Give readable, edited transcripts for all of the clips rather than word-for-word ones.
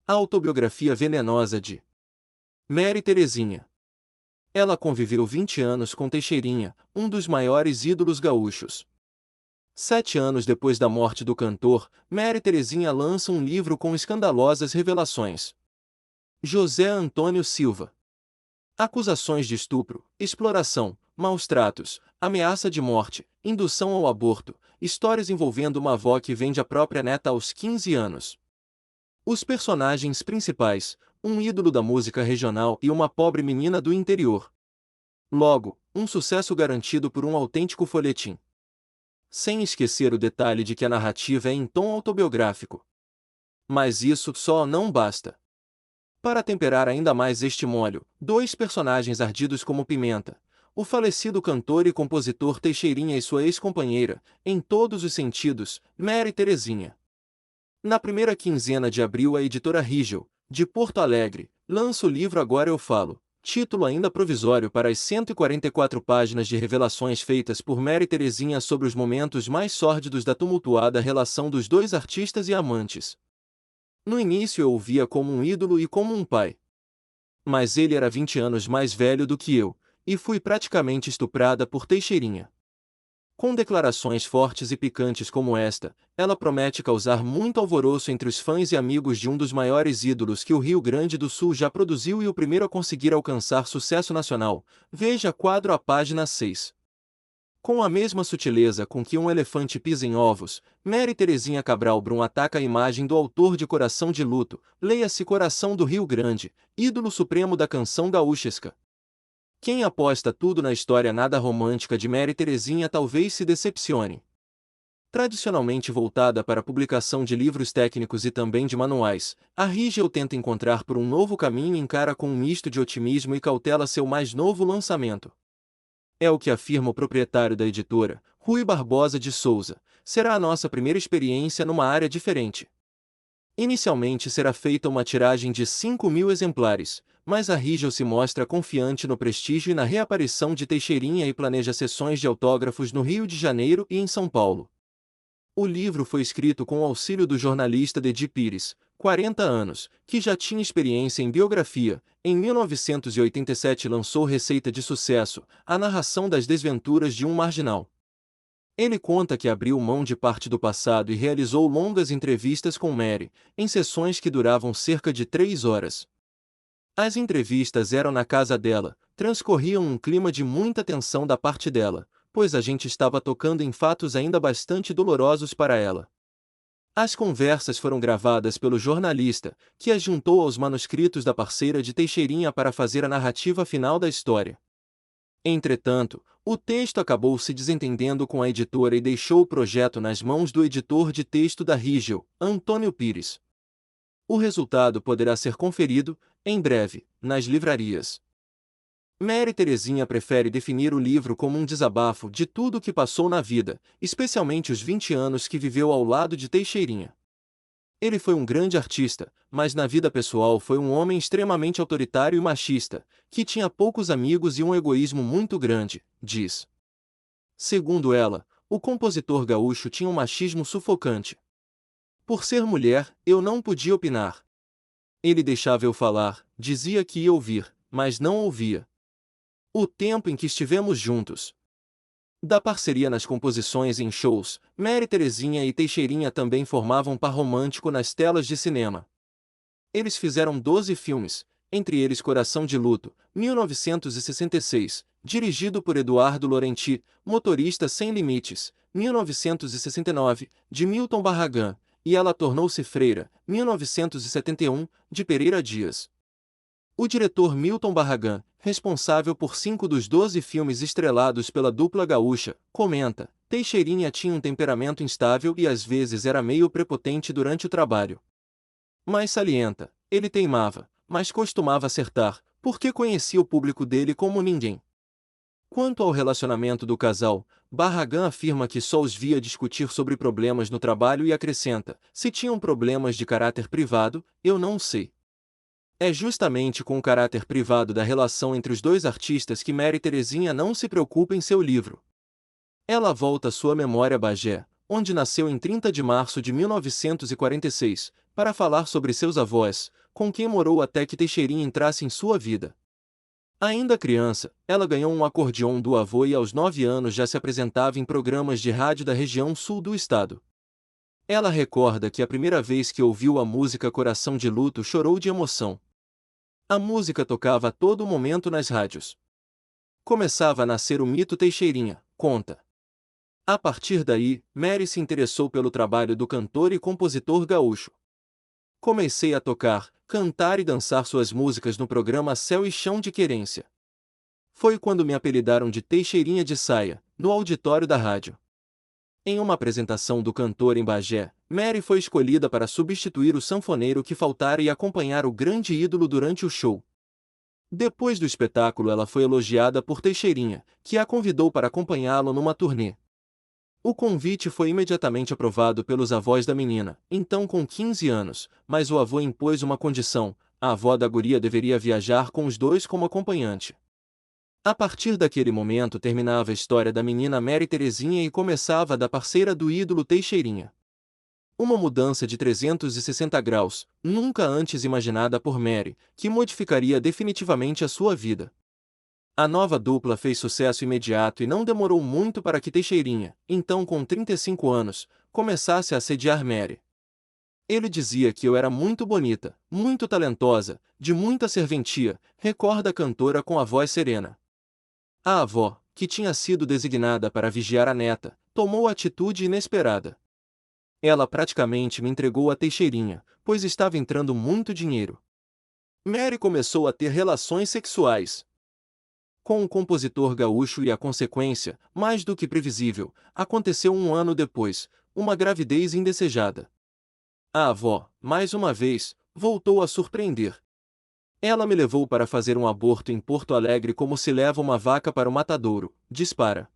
A autobiografia venenosa de Mary Terezinha. Ela conviveu 20 anos com Teixeirinha, um dos maiores ídolos gaúchos. 7 anos depois da morte do cantor, Mary Terezinha lança um livro com escandalosas revelações. José Antônio Silva. Acusações de estupro, exploração, maus-tratos, ameaça de morte, indução ao aborto, histórias envolvendo uma avó que vende a própria neta aos 15 anos. Os personagens principais, um ídolo da música regional e uma pobre menina do interior. Logo, um sucesso garantido por um autêntico folhetim. Sem esquecer o detalhe de que a narrativa é em tom autobiográfico. Mas isso só não basta. Para temperar ainda mais este molho, dois personagens ardidos como pimenta, o falecido cantor e compositor Teixeirinha e sua ex-companheira, em todos os sentidos, Mary Terezinha. Na primeira quinzena de abril, a editora Rigel, de Porto Alegre, lança o livro Agora Eu Falo, título ainda provisório para as 144 páginas de revelações feitas por Mary Terezinha sobre os momentos mais sórdidos da tumultuada relação dos dois artistas e amantes. No início eu o via como um ídolo e como um pai. Mas ele era 20 anos mais velho do que eu, e fui praticamente estuprada por Teixeirinha. Com declarações fortes e picantes como esta, ela promete causar muito alvoroço entre os fãs e amigos de um dos maiores ídolos que o Rio Grande do Sul já produziu e o primeiro a conseguir alcançar sucesso nacional. Veja quadro à página 6. Com a mesma sutileza com que um elefante pisa em ovos, Mary Terezinha Cabral Brum ataca a imagem do autor de Coração de Luto, leia-se Coração do Rio Grande, ídolo supremo da canção gaúchesca. Quem aposta tudo na história nada romântica de Mary Terezinha talvez se decepcione. Tradicionalmente voltada para a publicação de livros técnicos e também de manuais, a Rigel tenta encontrar por um novo caminho e encara com um misto de otimismo e cautela seu mais novo lançamento. É o que afirma o proprietário da editora, Rui Barbosa de Souza, será a nossa primeira experiência numa área diferente. Inicialmente será feita uma tiragem de 5.000 exemplares, mas a Rigel se mostra confiante no prestígio e na reaparição de Teixeirinha e planeja sessões de autógrafos no Rio de Janeiro e em São Paulo. O livro foi escrito com o auxílio do jornalista Dedi Pires, 40 anos, que já tinha experiência em biografia. Em 1987 lançou Receita de Sucesso, a narração das desventuras de um marginal. Ele conta que abriu mão de parte do passado e realizou longas entrevistas com Mary, em sessões que duravam cerca de 3 horas. As entrevistas eram na casa dela, transcorriam num clima de muita tensão da parte dela, pois a gente estava tocando em fatos ainda bastante dolorosos para ela. As conversas foram gravadas pelo jornalista, que as juntou aos manuscritos da parceira de Teixeirinha para fazer a narrativa final da história. Entretanto, o texto acabou se desentendendo com a editora e deixou o projeto nas mãos do editor de texto da Rigel, Antônio Pires. O resultado poderá ser conferido, em breve, nas livrarias. Mary Terezinha prefere definir o livro como um desabafo de tudo o que passou na vida, especialmente os 20 anos que viveu ao lado de Teixeirinha. Ele foi um grande artista, mas na vida pessoal foi um homem extremamente autoritário e machista, que tinha poucos amigos e um egoísmo muito grande, diz. Segundo ela, o compositor gaúcho tinha um machismo sufocante. Por ser mulher, eu não podia opinar. Ele deixava eu falar, dizia que ia ouvir, mas não ouvia. O tempo em que estivemos juntos. Da parceria nas composições em shows, Mary Terezinha e Teixeirinha também formavam par romântico nas telas de cinema. Eles fizeram 12 filmes, entre eles Coração de Luto, 1966, dirigido por Eduardo Laurenti, Motorista Sem Limites, 1969, de Milton Barragán, e Ela Tornou-se Freira, 1971, de Pereira Dias. O diretor Milton Barragán, responsável por 5 dos 12 filmes estrelados pela dupla gaúcha, comenta: Teixeirinha tinha um temperamento instável e às vezes era meio prepotente durante o trabalho. Mas salienta, ele teimava, mas costumava acertar, porque conhecia o público dele como ninguém. Quanto ao relacionamento do casal, Barragán afirma que só os via discutir sobre problemas no trabalho e acrescenta: se tinham problemas de caráter privado, eu não sei. É justamente com o caráter privado da relação entre os dois artistas que Mary Terezinha não se preocupa em seu livro. Ela volta à sua memória Bagé, onde nasceu em 30 de março de 1946, para falar sobre seus avós, com quem morou até que Teixeirinha entrasse em sua vida. Ainda criança, ela ganhou um acordeon do avô e aos 9 anos já se apresentava em programas de rádio da região sul do estado. Ela recorda que a primeira vez que ouviu a música Coração de Luto chorou de emoção. A música tocava a todo momento nas rádios. Começava a nascer o mito Teixeirinha, conta. A partir daí, Mary se interessou pelo trabalho do cantor e compositor gaúcho. Comecei a tocar, cantar e dançar suas músicas no programa Céu e Chão de Querência. Foi quando me apelidaram de Teixeirinha de Saia, no auditório da rádio. Em uma apresentação do cantor em Bagé, Mary foi escolhida para substituir o sanfoneiro que faltara e acompanhar o grande ídolo durante o show. Depois do espetáculo, ela foi elogiada por Teixeirinha, que a convidou para acompanhá-lo numa turnê. O convite foi imediatamente aprovado pelos avós da menina, então com 15 anos, mas o avô impôs uma condição: a avó da guria deveria viajar com os dois como acompanhante. A partir daquele momento terminava a história da menina Mary Terezinha e começava a da parceira do ídolo Teixeirinha. Uma mudança de 360 graus, nunca antes imaginada por Mary, que modificaria definitivamente a sua vida. A nova dupla fez sucesso imediato e não demorou muito para que Teixeirinha, então com 35 anos, começasse a assediar Mary. Ele dizia que eu era muito bonita, muito talentosa, de muita serventia, recorda a cantora com a voz serena. A avó, que tinha sido designada para vigiar a neta, tomou atitude inesperada. Ela praticamente me entregou a Teixeirinha, pois estava entrando muito dinheiro. Mary começou a ter relações sexuais com um compositor gaúcho e a consequência, mais do que previsível, aconteceu um ano depois, uma gravidez indesejada. A avó, mais uma vez, voltou a surpreender. Ela me levou para fazer um aborto em Porto Alegre como se leva uma vaca para o matadouro, dispara.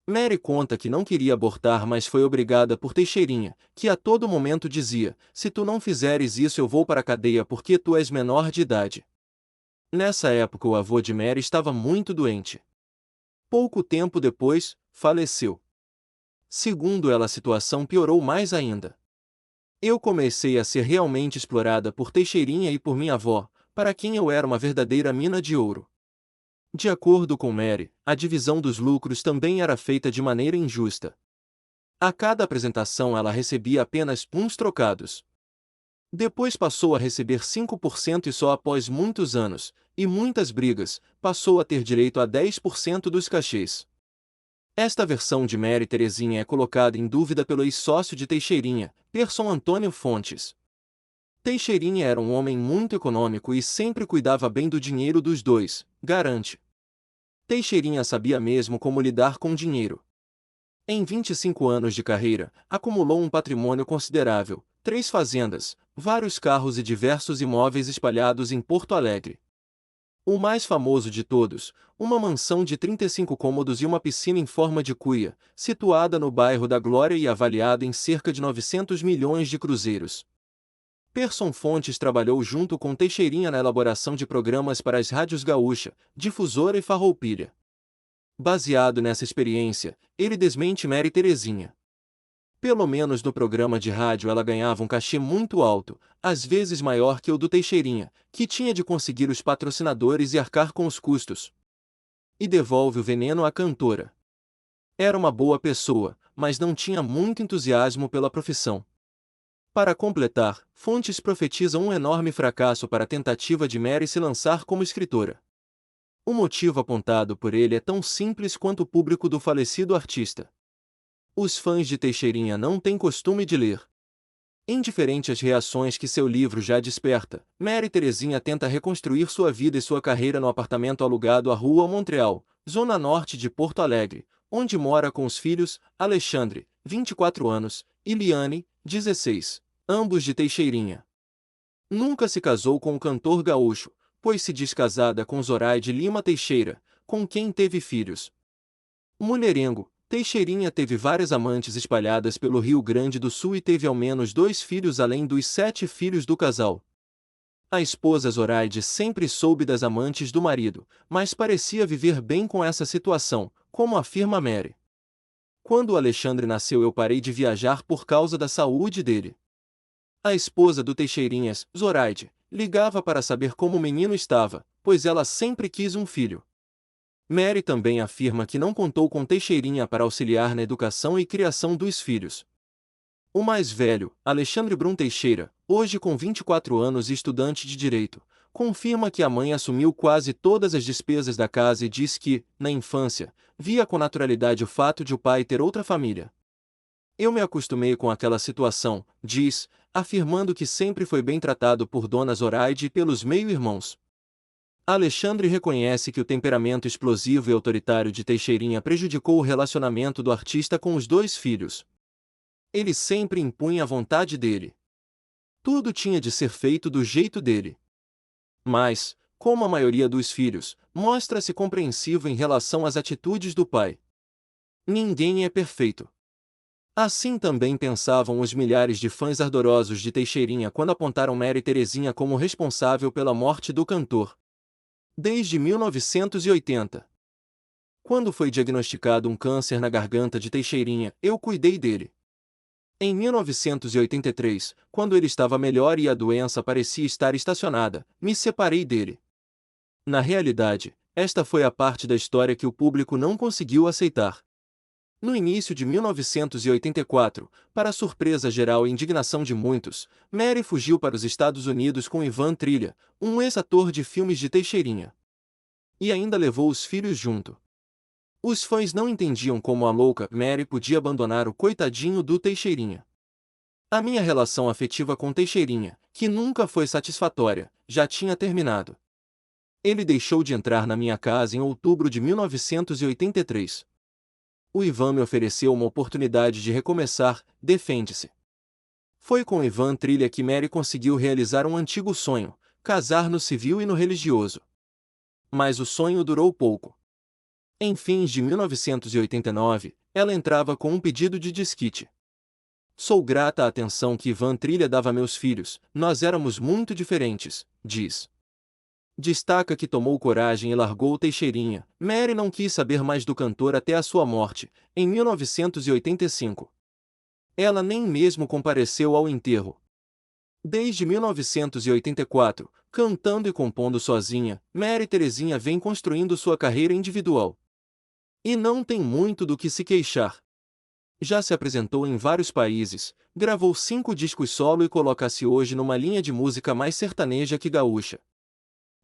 Mary conta que não queria abortar, mas foi obrigada por Teixeirinha, que a todo momento dizia: se tu não fizeres isso eu vou para a cadeia porque tu és menor de idade. Nessa época o avô de Mary estava muito doente. Pouco tempo depois, faleceu. Segundo ela, a situação piorou mais ainda. Eu comecei a ser realmente explorada por Teixeirinha e por minha avó, para quem eu era uma verdadeira mina de ouro. De acordo com Mary, a divisão dos lucros também era feita de maneira injusta. A cada apresentação ela recebia apenas uns trocados. Depois passou a receber 5% e só após muitos anos, e muitas brigas, passou a ter direito a 10% dos cachês. Esta versão de Mary Terezinha é colocada em dúvida pelo ex-sócio de Teixeirinha, Person Antônio Fontes. Teixeirinha era um homem muito econômico e sempre cuidava bem do dinheiro dos dois, garante. Teixeirinha sabia mesmo como lidar com dinheiro. Em 25 anos de carreira, acumulou um patrimônio considerável, 3 fazendas, vários carros e diversos imóveis espalhados em Porto Alegre. O mais famoso de todos, uma mansão de 35 cômodos e uma piscina em forma de cuia, situada no bairro da Glória e avaliada em cerca de 900 milhões de cruzeiros. Person Fontes trabalhou junto com Teixeirinha na elaboração de programas para as rádios Gaúcha, Difusora e Farroupilha. Baseado nessa experiência, ele desmente Mary Terezinha. Pelo menos no programa de rádio ela ganhava um cachê muito alto, às vezes maior que o do Teixeirinha, que tinha de conseguir os patrocinadores e arcar com os custos. E devolve o veneno à cantora. Era uma boa pessoa, mas não tinha muito entusiasmo pela profissão. Para completar, Fontes profetiza um enorme fracasso para a tentativa de Mary se lançar como escritora. O motivo apontado por ele é tão simples quanto o público do falecido artista. Os fãs de Teixeirinha não têm costume de ler. Indiferente às reações que seu livro já desperta, Mary Terezinha tenta reconstruir sua vida e sua carreira no apartamento alugado à Rua Montreal, zona norte de Porto Alegre, onde mora com os filhos, Alexandre, 24 anos, e Liane, 16, ambos de Teixeirinha. Nunca se casou com o cantor gaúcho, pois se diz casada com Zoraide Lima Teixeira, com quem teve filhos. Mulherengo, Teixeirinha teve várias amantes espalhadas pelo Rio Grande do Sul e teve ao menos 2 filhos além dos 7 filhos do casal. A esposa Zoraide sempre soube das amantes do marido, mas parecia viver bem com essa situação, como afirma Mary. Quando Alexandre nasceu eu parei de viajar por causa da saúde dele. A esposa do Teixeirinhas, Zoraide, ligava para saber como o menino estava, pois ela sempre quis um filho. Mary também afirma que não contou com Teixeirinha para auxiliar na educação e criação dos filhos. O mais velho, Alexandre Brum Teixeira, hoje com 24 anos e estudante de direito, confirma que a mãe assumiu quase todas as despesas da casa e diz que, na infância, via com naturalidade o fato de o pai ter outra família. Eu me acostumei com aquela situação, diz, afirmando que sempre foi bem tratado por Dona Zoraide e pelos meio-irmãos. Alexandre reconhece que o temperamento explosivo e autoritário de Teixeirinha prejudicou o relacionamento do artista com os dois filhos. Ele sempre impunha a vontade dele. Tudo tinha de ser feito do jeito dele. Mas, como a maioria dos filhos, mostra-se compreensivo em relação às atitudes do pai. Ninguém é perfeito. Assim também pensavam os milhares de fãs ardorosos de Teixeirinha quando apontaram Mary Terezinha como responsável pela morte do cantor. Desde 1980. Quando foi diagnosticado um câncer na garganta de Teixeirinha, eu cuidei dele. Em 1983, quando ele estava melhor e a doença parecia estar estacionada, me separei dele. Na realidade, esta foi a parte da história que o público não conseguiu aceitar. No início de 1984, para surpresa geral e indignação de muitos, Mary fugiu para os Estados Unidos com Ivan Trilha, um ex-ator de filmes de Teixeirinha. E ainda levou os filhos junto. Os fãs não entendiam como a louca Mary podia abandonar o coitadinho do Teixeirinha. A minha relação afetiva com Teixeirinha, que nunca foi satisfatória, já tinha terminado. Ele deixou de entrar na minha casa em outubro de 1983. O Ivan me ofereceu uma oportunidade de recomeçar, defende-se. Foi com Ivan Trilha que Mary conseguiu realizar um antigo sonho, casar no civil e no religioso. Mas o sonho durou pouco. Em fins de 1989, ela entrava com um pedido de desquite. Sou grata à atenção que Ivan Trilha dava a meus filhos, nós éramos muito diferentes, diz. Destaca que tomou coragem e largou Teixeirinha. Mary não quis saber mais do cantor até a sua morte, em 1985. Ela nem mesmo compareceu ao enterro. Desde 1984, cantando e compondo sozinha, Mary Terezinha vem construindo sua carreira individual. E não tem muito do que se queixar. Já se apresentou em vários países, gravou 5 discos solo e coloca-se hoje numa linha de música mais sertaneja que gaúcha.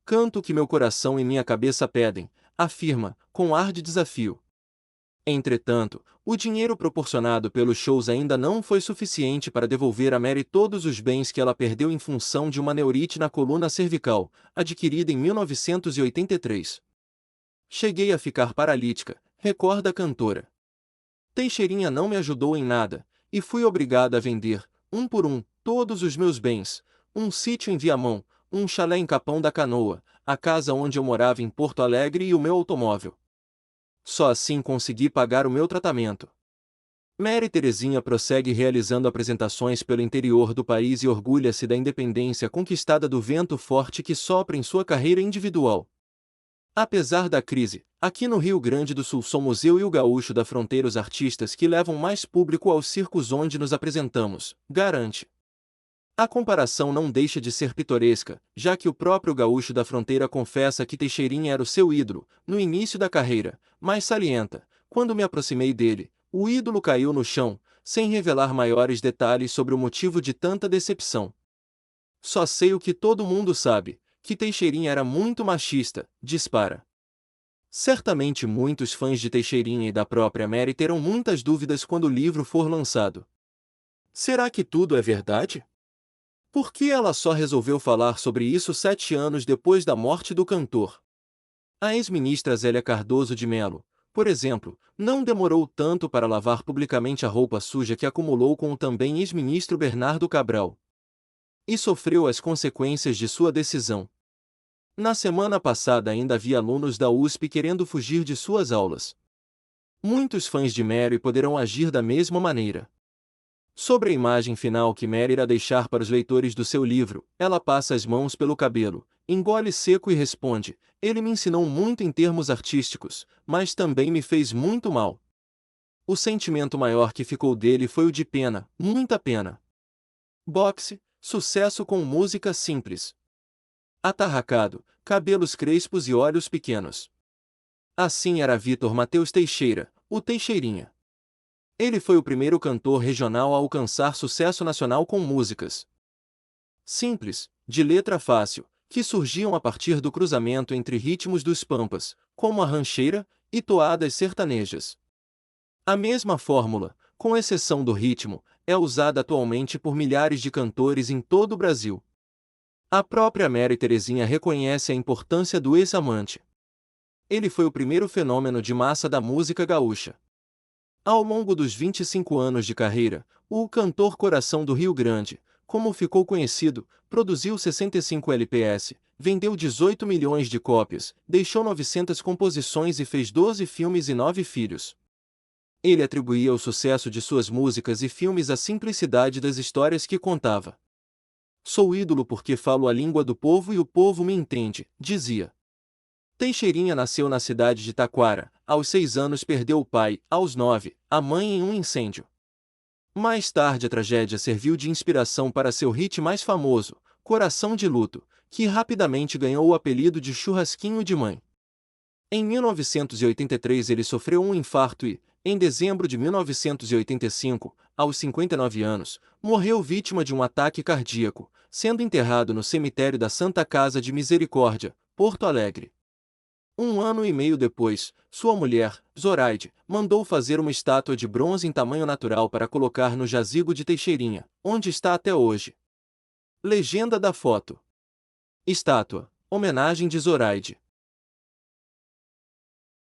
Canto o que meu coração e minha cabeça pedem, afirma, com ar de desafio. Entretanto, o dinheiro proporcionado pelos shows ainda não foi suficiente para devolver a Mary todos os bens que ela perdeu em função de uma neurite na coluna cervical, adquirida em 1983. Cheguei a ficar paralítica, recorda a cantora. Teixeirinha não me ajudou em nada, e fui obrigada a vender, um por um, todos os meus bens, um sítio em Viamão, um chalé em Capão da Canoa, a casa onde eu morava em Porto Alegre e o meu automóvel. Só assim consegui pagar o meu tratamento. Mary Terezinha prossegue realizando apresentações pelo interior do país e orgulha-se da independência conquistada do vento forte que sopra em sua carreira individual. Apesar da crise, aqui no Rio Grande do Sul somos eu e o gaúcho da fronteira os artistas que levam mais público aos circos onde nos apresentamos, garante. A comparação não deixa de ser pitoresca, já que o próprio gaúcho da fronteira confessa que Teixeirinha era o seu ídolo, no início da carreira, mas salienta, quando me aproximei dele, o ídolo caiu no chão, sem revelar maiores detalhes sobre o motivo de tanta decepção. Só sei o que todo mundo sabe, que Teixeirinha era muito machista, dispara. Certamente muitos fãs de Teixeirinha e da própria Mary terão muitas dúvidas quando o livro for lançado. Será que tudo é verdade? Por que ela só resolveu falar sobre isso 7 anos depois da morte do cantor? A ex-ministra Zélia Cardoso de Mello, por exemplo, não demorou tanto para lavar publicamente a roupa suja que acumulou com o também ex-ministro Bernardo Cabral. E sofreu as consequências de sua decisão. Na semana passada ainda havia alunos da USP querendo fugir de suas aulas. Muitos fãs de Mary poderão agir da mesma maneira. Sobre a imagem final que Mary irá deixar para os leitores do seu livro, ela passa as mãos pelo cabelo, engole seco e responde: ele me ensinou muito em termos artísticos, mas também me fez muito mal. O sentimento maior que ficou dele foi o de pena, muita pena. Boxe, Sucesso com música simples. Atarracado, cabelos crespos e olhos pequenos. Assim era Vitor Mateus Teixeira, o Teixeirinha. Ele foi o primeiro cantor regional a alcançar sucesso nacional com músicas simples, de letra fácil, que surgiam a partir do cruzamento entre ritmos dos pampas, como a rancheira, e toadas sertanejas. A mesma fórmula, com exceção do ritmo, é usada atualmente por milhares de cantores em todo o Brasil. A própria Mary Terezinha reconhece a importância do ex-amante. Ele foi o primeiro fenômeno de massa da música gaúcha. Ao longo dos 25 anos de carreira, o cantor Coração do Rio Grande, como ficou conhecido, produziu 65 LPs, vendeu 18 milhões de cópias, deixou 900 composições e fez 12 filmes e 9 filhos. Ele atribuía o sucesso de suas músicas e filmes à simplicidade das histórias que contava. Sou ídolo porque falo a língua do povo e o povo me entende, dizia. Teixeirinha nasceu na cidade de Taquara. Aos 6 anos perdeu o pai, aos 9, a mãe em um incêndio. Mais tarde a tragédia serviu de inspiração para seu hit mais famoso, Coração de Luto, que rapidamente ganhou o apelido de Churrasquinho de Mãe. Em 1983 ele sofreu um infarto e, em dezembro de 1985, aos 59 anos, morreu vítima de um ataque cardíaco, sendo enterrado no cemitério da Santa Casa de Misericórdia, Porto Alegre. Um ano e meio depois, sua mulher, Zoraide, mandou fazer uma estátua de bronze em tamanho natural para colocar no jazigo de Teixeirinha, onde está até hoje. Legenda da foto. Estátua. Homenagem de Zoraide.